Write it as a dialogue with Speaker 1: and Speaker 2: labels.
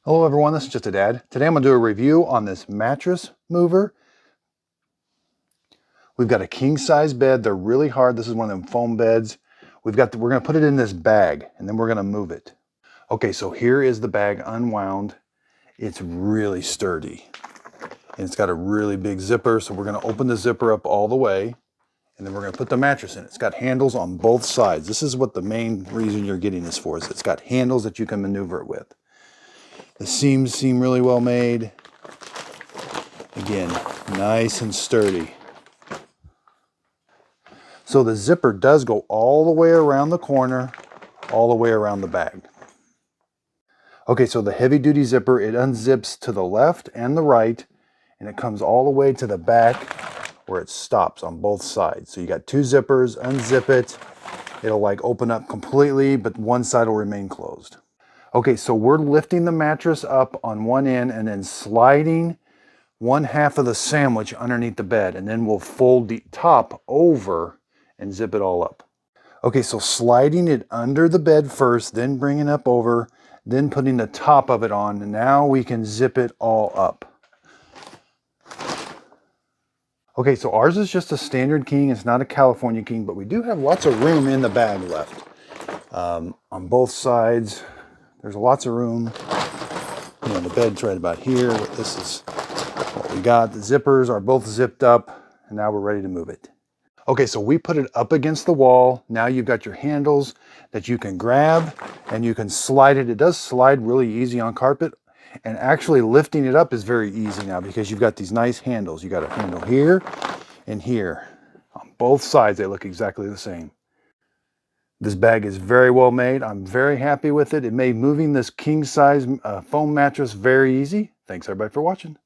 Speaker 1: Hello everyone, this is Just a Dad. Today I'm going to do a review on this mattress mover. We've got a king size bed. They're really hard. This is one of them foam beds. We're going to put it in this bag and then we're going to move it. Okay, so here is the bag unwound. It's really sturdy and it's got a really big zipper. So we're going to open the zipper up all the way and then we're going to put the mattress in. It's got handles on both sides. This is what the main reason you're getting this for, is it's got handles that you can maneuver it with. The seams seem really well made. Again, nice and sturdy. So the zipper does go all the way around the corner, all the way around the bag. Okay, so the heavy duty zipper, it unzips to the left and the right, and it comes all the way to the back where it stops on both sides. So you got two zippers, unzip it. It'll like open up completely, but one side will remain closed. Okay, so we're lifting the mattress up on one end and then sliding one half of the sandwich underneath the bed, and then we'll fold the top over and zip it all up. Okay, so sliding it under the bed first, then bringing it up over, then putting the top of it on, and now we can zip it all up. Okay, so ours is just a standard king. It's not a California king, but we do have lots of room in the bag left. On both sides, there's lots of room. You know, the bed's right about here. This is what we got. The zippers are both zipped up, and now we're ready to move it. Okay, so we put it up against the wall. Now you've got your handles that you can grab and you can slide it. It does slide really easy on carpet, and actually lifting it up is very easy now because you've got these nice handles. You got a handle here and here. On both sides, they look exactly the same. This bag is very well made. I'm very happy with it. It made moving this king size foam mattress very easy. Thanks everybody for watching.